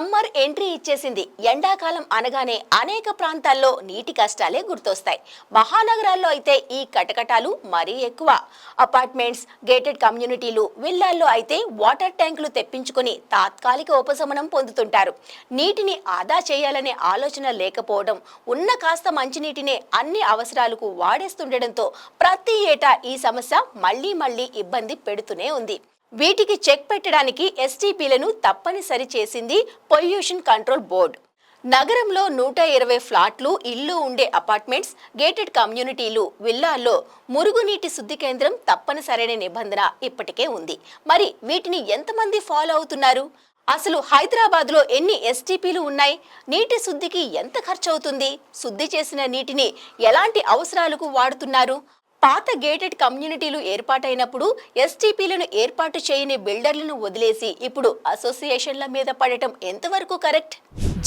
Summer entry ఇచ్చేసింది. ఎండాకాలం అనగానే అనేక ప్రాంతాల్లో నీటి కష్టాలే గుర్తొస్తాయి. మహానగరాల్లో అయితే ఈ కటకటాలు మరీ ఎక్కువ. అపార్ట్మెంట్స్, గేటెడ్ కమ్యూనిటీలు, విల్లాల్లో అయితే వాటర్ ట్యాంకులు తెప్పించుకుని తాత్కాలిక ఉపశమనం పొందుతుంటారు. నీటిని ఆదా చేయాలనే ఆలోచన లేకపోవడం, ఉన్న కాస్త మంచినీటినే అన్ని అవసరాలకు వాడేస్తుండటంతో ప్రతి ఏటా ఈ సమస్య మళ్లీ ఇబ్బంది పెడుతూనే ఉంది. వీటికి చెక్ పెట్టడానికి ఎస్టీపీలను తప్పనిసరి చేసింది పొల్యూషన్ కంట్రోల్ బోర్డు. నగరంలో 120 ఫ్లాట్లు, ఇళ్లు ఉండే అపార్ట్మెంట్స్, గేటెడ్ కమ్యూనిటీలు, విల్లాల్లో మురుగునీటి శుద్ధి కేంద్రం తప్పనిసరైన నిబంధన ఇప్పటికే ఉంది. మరి వీటిని ఎంతమంది ఫాలో అవుతున్నారు? అసలు హైదరాబాద్లో ఎన్ని ఎస్టీపీలు ఉన్నాయి? నీటి శుద్ధికి ఎంత ఖర్చు అవుతుంది? శుద్ధి చేసిన నీటిని ఎలాంటి అవసరాలకు వాడుతున్నారు? పాత గేటెడ్ కమ్యూనిటీలు ఏర్పాటైనప్పుడు ఎస్టీపీలను ఏర్పాటు చేయని బిల్డర్లను వదిలేసి ఇప్పుడు అసోసియేషన్ల మీద పడటం ఎంతవరకు కరెక్ట్?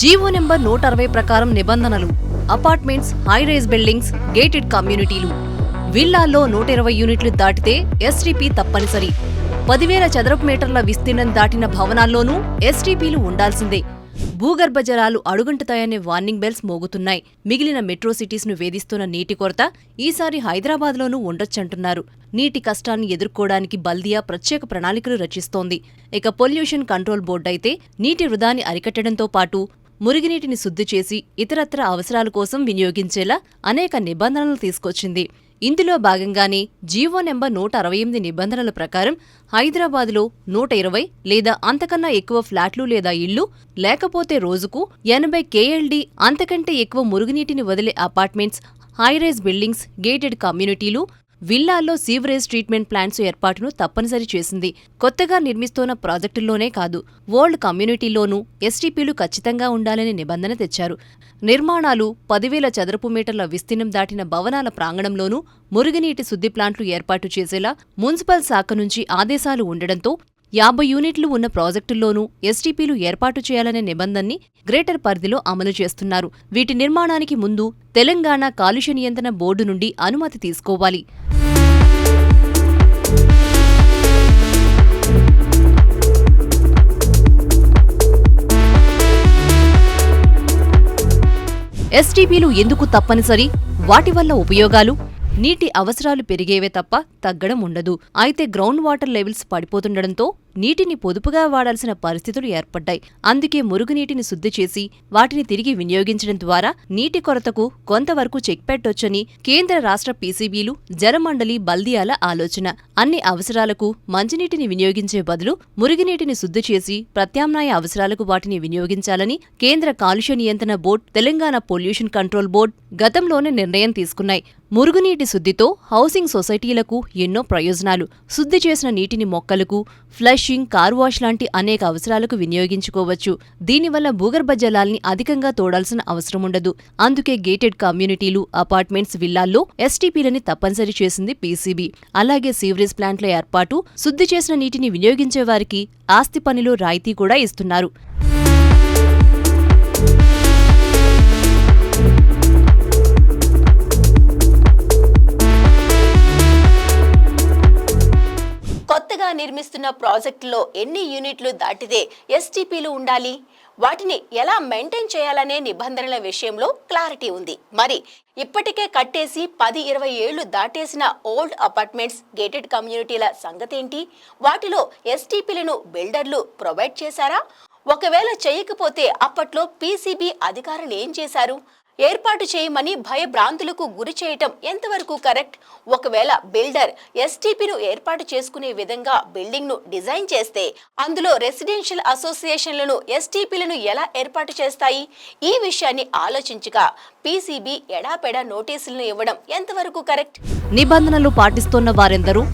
జీవో నెంబర్ 160 ప్రకారం నిబంధనలు: apartments, high rise buildings, gated కమ్యూనిటీలు, విల్లాల్లో 120 యూనిట్లు దాటితే ఎస్టీపీ తప్పనిసరి. 10,000 చదరపు మీటర్ల విస్తీర్ణం దాటిన భవనాల్లోనూ ఎస్టీపీలు ఉండాల్సిందే. భూగర్భ జలాలు అడుగంటుతాయనే వార్నింగ్ బెల్స్ మోగుతున్నాయి. మిగిలిన మెట్రో సిటీస్ ను వేధిస్తున్న నీటి కొరత ఈసారి హైదరాబాద్లోనూ ఉండొచ్చంటున్నారు. నీటి కష్టాన్ని ఎదుర్కోవడానికి బల్దియా ప్రత్యేక ప్రణాళికలు రచిస్తోంది. ఇక పొల్యూషన్ కంట్రోల్ బోర్డు అయితే నీటి వృధాని అరికట్టడంతో పాటు మురుగునీటిని శుద్ధి చేసి ఇతరత్ర అవసరాల కోసం వినియోగించేలా అనేక నిబంధనలు తీసుకొచ్చింది. ఇందులో భాగంగానే జీవో నెంబర్ 168 నిబంధనల ప్రకారం హైదరాబాద్లో 120 లేదా అంతకన్నా ఎక్కువ ఫ్లాట్లు లేదా ఇళ్లు, లేకపోతే రోజుకు 80 KLD అంతకంటే ఎక్కువ మురుగునీటిని వదిలే అపార్ట్మెంట్స్, హైరైజ్ బిల్డింగ్స్, గేటెడ్ కమ్యూనిటీలు, విల్లాల్లో సీవరేజ్ ట్రీట్మెంట్ ప్లాంట్స్ ఏర్పాటును తప్పనిసరి చేసింది. కొత్తగా నిర్మిస్తోన్న ప్రాజెక్టుల్లోనే కాదు, ఓల్డ్ కమ్యూనిటీల్లోనూ ఎస్టీపీలు ఖచ్చితంగా ఉండాలనే నిబంధన తెచ్చారు. నిర్మాణాలు 10,000 చదరపు మీటర్ల విస్తీర్ణం దాటిన భవనాల ప్రాంగణంలోనూ మురుగునీటి శుద్ధి ప్లాంట్లు ఏర్పాటు చేసేలా మున్సిపల్ శాఖ నుంచి ఆదేశాలు ఉండడంతో 50 యూనిట్లు ఉన్న ప్రాజెక్టుల్లోనూ ఎస్టీపీలు ఏర్పాటు చేయాలనే నిబంధనని గ్రేటర్ పరిధిలో అమలు చేస్తున్నారు. వీటి నిర్మాణానికి ముందు తెలంగాణ కాలుష్య నియంత్రణ బోర్డు నుండి అనుమతి తీసుకోవాలి. ఎస్టీపీలు ఎందుకు తప్పనిసరి? వాటి వల్ల ఉపయోగాలు? నీటి అవసరాలు పెరిగేవే తప్ప తగ్గడం ఉండదు. అయితే గ్రౌండ్ వాటర్ లెవెల్స్ పడిపోతుండడంతో నీటిని పొదుపుగా వాడాల్సిన పరిస్థితులు ఏర్పడ్డాయి. అందుకే మురుగునీటిని శుద్ధి చేసి వాటిని తిరిగి వినియోగించడం ద్వారా నీటి కొరతకు కొంతవరకు చెక్ పెట్టొచ్చని కేంద్ర రాష్ట్ర పీసీబీలు, జలమండలి, బల్దియాల ఆలోచన. అన్ని అవసరాలకు మంచినీటిని వినియోగించే బదులు మురుగునీటిని శుద్ధి చేసి ప్రత్యామ్నాయ అవసరాలకు వాటిని వినియోగించాలని కేంద్ర కాలుష్య నియంత్రణ board, Telangana pollution control board గతంలోనే నిర్ణయం తీసుకున్నాయి. మురుగునీటి శుద్ధితో హౌసింగ్ సొసైటీలకు ఎన్నో ప్రయోజనాలు. శుద్ధి చేసిన నీటిని మొక్కలకు, ఫ్లషింగ్, కార్ వాష్ లాంటి అనేక అవసరాలకు వినియోగించుకోవచ్చు. దీనివల్ల భూగర్భ జలాల్ని అధికంగా తోడాల్సిన అవసరముండదు. అందుకే గేటెడ్ కమ్యూనిటీలు, అపార్ట్మెంట్స్, విల్లాల్లో ఎస్టీపీలని తప్పనిసరి చేసింది పీసీబీ. అలాగే సీవరేజ్ ప్లాంట్ల ఏర్పాటు, శుద్ధి చేసిన నీటిని వినియోగించే వారికి ఆస్తి పన్నులో రాయితీ కూడా ఇస్తున్నారు. కొత్తగా నిర్మిస్తున్న ప్రాజెక్టులో ఎన్ని యూనిట్లు దాటితే ఎస్టీపీలు ఉండాలి? వాటిని ఎలా మెయింటైన్ చేయాలనే నిబంధనల విషయంలో క్లారిటీ ఉంది. మరి ఇప్పటికే కట్టేసి 10-20 ఏళ్లు దాటేసిన ఓల్డ్ అపార్ట్మెంట్స్, గేటెడ్ కమ్యూనిటీల సంగతేంటి? వాటిలో ఎస్టీపీలను బిల్డర్లు ప్రొవైడ్ చేశారా? ఒకవేళ చేయకపోతే అప్పట్లో పీసీబీ అధికారులు ఏం చేశారు? ఏర్పాటు చేయమని భయభ్రాంతులకు గురి చేయటం ఎంతవరకు కరెక్ట్? ఒకవేళ బిల్డర్ ఎస్టీపీను ఏర్పాటు చేసుకునే విధంగా బిల్డింగ్ ను డిజైన్ చేస్తే అందులో రెసిడెన్షియల్ అసోసియేషన్లను, ఎస్టీపీలను ఎలా ఏర్పాటు చేస్తాయి? ఈ విషయాన్ని ఆలోచించగా పీసీబీ ఎడాపెడా నోటీసులను ఇవ్వడం ఎంతవరకు కరెక్ట్? నిబంధనలు పాటిస్తున్న వారెందరూ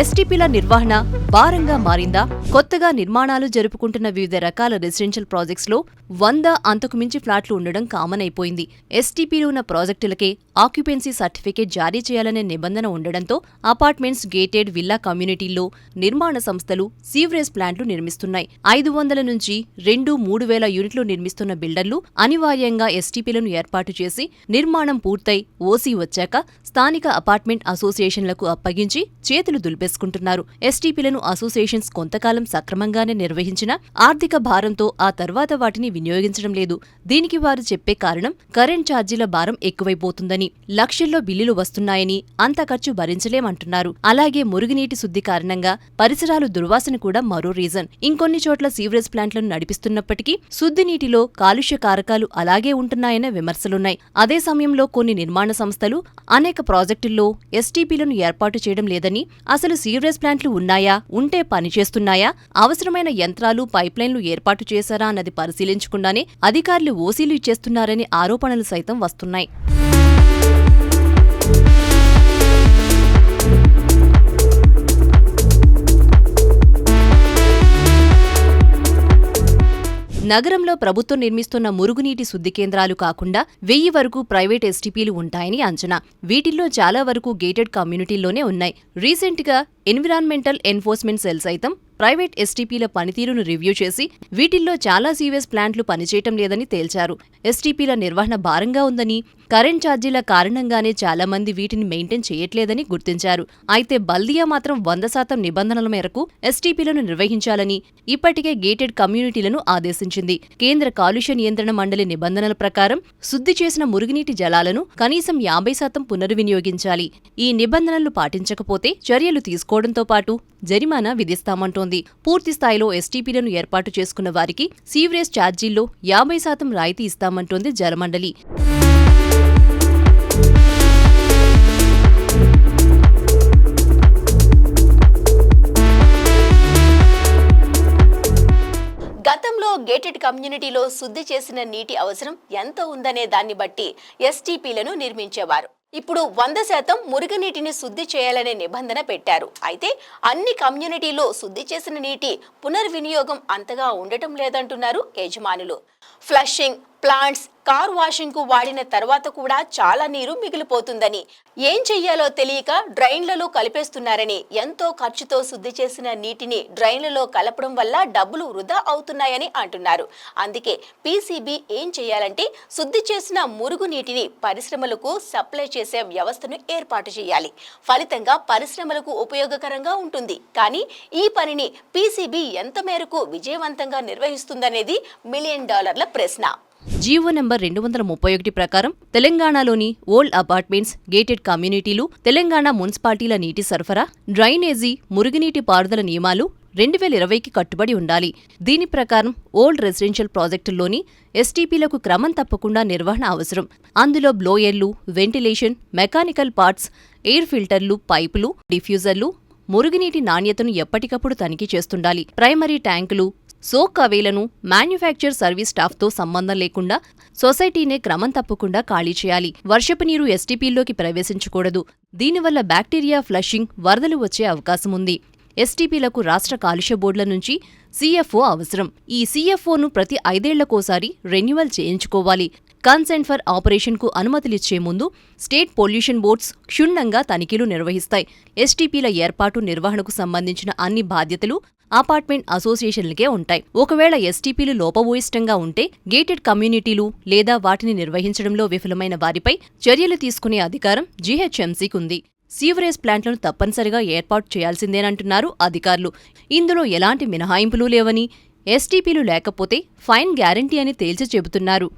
ఎస్టీపీల నిర్వహణ భారంగా మారిందా? కొత్తగా నిర్మాణాలు జరుపుకుంటున్న వివిధ రకాల రెసిడెన్షియల్ ప్రాజెక్ట్స్లో 100 అంతకు మించి ఫ్లాట్లు ఉండడం కామన్ అయిపోయింది. ఎస్టీపీలు ఉన్న ప్రాజెక్టులకే ఆక్యుపెన్సీ సర్టిఫికేట్ జారీ చేయాలనే నిబంధన ఉండడంతో అపార్ట్మెంట్స్, గేటెడ్, విల్లా కమ్యూనిటీల్లో నిర్మాణ సంస్థలు సీవరేజ్ ప్లాంట్లు నిర్మిస్తున్నాయి. 500 నుంచి 2-3 వేల యూనిట్లు నిర్మిస్తున్న బిల్డర్లు అనివార్యంగా ఎస్టీపీలను ఏర్పాటు చేసి నిర్మాణం పూర్తయి ఓసీ వచ్చాక స్థానిక అపార్ట్మెంట్ అసోసియేషన్లకు అప్పగించి చేతులు దులిపేసుకుంటున్నారు. ఎస్టీపీలను అసోసియేషన్స్ కొంతకాలం సక్రమంగానే నిర్వహించినా ఆర్థిక భారంతో ఆ తర్వాత వాటిని వినియోగించడం లేదు. దీనికి వారు చెప్పే కారణం కరెంట్ ఛార్జీల భారం ఎక్కువైపోతుందని, లక్షల్లో బిల్లులు వస్తున్నాయని, అంత ఖర్చు భరించలేమంటున్నారు. అలాగే మురుగునీటి శుద్ధి కారణంగా పరిసరాలు దుర్వాసన కూడా మరో రీజన్. ఇంకొన్ని చోట్ల సీవరేజ్ ప్లాంట్లను నడిపిస్తున్నప్పటికీ శుద్ధి నీటిలో కాలుష్య కారకాలు అలాగే ఉంటున్నాయనే విమర్శలున్నాయి. అదే సమయంలో కొన్ని నిర్మాణ సంస్థలు అనేక ప్రాజెక్టుల్లో ఎస్టీపీలను ఏర్పాటు చేయడం లేదని, అసలు సీవరేజ్ ప్లాంట్లు ఉన్నాయా, ఉంటే పనిచేస్తున్నాయా, అవసరమైన యంత్రాలు పైప్లైన్లు ఏర్పాటు చేశారా అన్నది పరిశీలించకుండానే అధికారులు ఓసీలు ఇచ్చేస్తున్నారనే ఆరోపణలు సైతం వస్తున్నాయి. నగరంలో ప్రభుత్వం నిర్మిస్తున్న మురుగునీటి శుద్ధి కేంద్రాలు కాకుండా 1000 వరకు ప్రైవేట్ ఎస్టీపీలు ఉంటాయని అంచనా. వీటిల్లో చాలా వరకు గేటెడ్ కమ్యూనిటీల్లోనే ఉన్నాయి. రీసెంట్గా ఎన్విరాన్మెంటల్ ఎన్ఫోర్స్మెంట్ సెల్ సైతం ప్రైవేట్ ఎస్టీపీల పనితీరును రివ్యూ చేసి వీటిల్లో చాలా సీవేజ్ ప్లాంట్లు పనిచేయటం లేదని తేల్చారు. ఎస్టీపీల నిర్వహణ భారంగా ఉందని, కరెంట్ ఛార్జీల కారణంగానే చాలా మంది వీటిని మెయింటైన్ చేయట్లేదని గుర్తించారు. అయితే బల్దియా మాత్రం 100% నిబంధనల మేరకు ఎస్టీపీలను నిర్వహించాలని ఇప్పటికే గేటెడ్ కమ్యూనిటీలను ఆదేశించింది. కేంద్ర కాలుష్య నియంత్రణ మండలి నిబంధనల ప్రకారం శుద్ధి చేసిన మురుగునీటి జలాలను కనీసం 50% పునర్వినియోగించాలి. ఈ నిబంధనలు పాటించకపోతే చర్యలు తీసుకోవడంతో పాటు జరిమానా విధిస్తామంటోంది. పూర్తి స్థాయిలో ఎస్టీపీలను ఏర్పాటు చేసుకున్న వారికి సీవరేజ్ ఛార్జీల్లో 50% రాయితీ ఇస్తామంటోంది జలమండలి. గతంలో గేటెడ్ కమ్యూనిటీలో శుద్ధి చేసిన నీటి అవసరం ఎంత ఉందనే దాన్ని బట్టి ఎస్టీపీలను నిర్మించేవారు. ఇప్పుడు 100% మురుగునీటిని శుద్ధి చేయాలనే నిబంధన పెట్టారు. అయితే అన్ని కమ్యూనిటీలో శుద్ధి చేసిన నీటి పునర్వినియోగం అంతగా ఉండటం లేదంటున్నారు యజమానులు. ఫ్లషింగ్, ప్లాంట్స్, కార్ వాషింగ్ కు వాడిన తర్వాత కూడా చాలా నీరు మిగిలిపోతుందని, ఏం చెయ్యాలో తెలియక డ్రైన్లలో కలిపేస్తున్నారని, ఎంతో ఖర్చుతో శుద్ధి చేసిన నీటిని డ్రైన్లలో కలపడం వల్ల డబ్బులు వృధా అవుతున్నాయని అంటున్నారు. అందుకే పీసీబీ ఏం చేయాలంటే శుద్ధి చేసిన మురుగు నీటిని పరిశ్రమలకు సప్లై చేసే వ్యవస్థను ఏర్పాటు చేయాలి. ఫలితంగా పరిశ్రమలకు ఉపయోగకరంగా ఉంటుంది. కానీ ఈ పనిని పీసీబీ ఎంత మేరకు విజయవంతంగా నిర్వహిస్తుందనేది $1 మిలియన్ ప్రశ్న. జీవో నంబర్ 231 ప్రకారం తెలంగాణలోని ఓల్డ్ అపార్ట్మెంట్స్, గేటెడ్ కమ్యూనిటీలు, తెలంగాణ మున్సిపాలిటీల నీటి సరఫరా, డ్రైనేజీ, మురుగునీటి పారుదల నియమాలు 2020కి కట్టుబడి ఉండాలి. దీని ప్రకారం ఓల్డ్ రెసిడెన్షియల్ ప్రాజెక్టుల్లోని ఎస్టీపీలకు క్రమం తప్పకుండా నిర్వహణ అవసరం. అందులో బ్లోయర్లు, వెంటిలేషన్, మెకానికల్ పార్ట్స్, ఎయిర్ ఫిల్టర్లు, పైపులు, డిఫ్యూజర్లు, మురుగునీటి నాణ్యతను ఎప్పటికప్పుడు తనిఖీ చేస్తుండాలి. ప్రైమరీ ట్యాంకులు, సోక్ అవేలను మ్యానుఫ్యాక్చర్ సర్వీస్ స్టాఫ్తో సంబంధం లేకుండా సొసైటీనే క్రమం తప్పకుండా ఖాళీ చేయాలి. వర్షపు నీరు ఎస్టీపీల్లోకి ప్రవేశించకూడదు. దీనివల్ల బ్యాక్టీరియా ఫ్లషింగ్, వరదలు వచ్చే అవకాశం ఉంది. ఎస్టీపీలకు రాష్ట్ర కాలుష్య బోర్డుల నుంచి సీఎఫ్ఓ అవసరం. ఈ సీఎఫ్ఓను ప్రతి 5 ఏళ్లకోసారి రెన్యువల్ చేయించుకోవాలి. కన్సెంట్ ఫర్ ఆపరేషన్కు అనుమతులిచ్చే ముందు స్టేట్ పొల్యూషన్ బోర్డ్స్ క్షుణ్ణంగా తనిఖీలు నిర్వహిస్తాయి. ఎస్టీపీల ఏర్పాటు, నిర్వహణకు సంబంధించిన అన్ని బాధ్యతలు అపార్ట్మెంట్ అసోసియేషన్లకే ఉంటాయి. ఒకవేళ ఎస్టీపీలు లోపభూయిష్టంగా ఉంటే గేటెడ్ కమ్యూనిటీలు లేదా వాటిని నిర్వహించడంలో విఫలమైన వారిపై చర్యలు తీసుకునే అధికారం జీహెచ్ఎంసీకుంది. సీవరేజ్ ప్లాంట్లను తప్పనిసరిగా ఏర్పాటు చేయాల్సిందేనంటున్నారు అధికారులు. ఇందులో ఎలాంటి మినహాయింపులు లేవని, ఎస్టీపీలు లేకపోతే ఫైన్ గ్యారంటీ అని తేల్చి చెబుతున్నారు.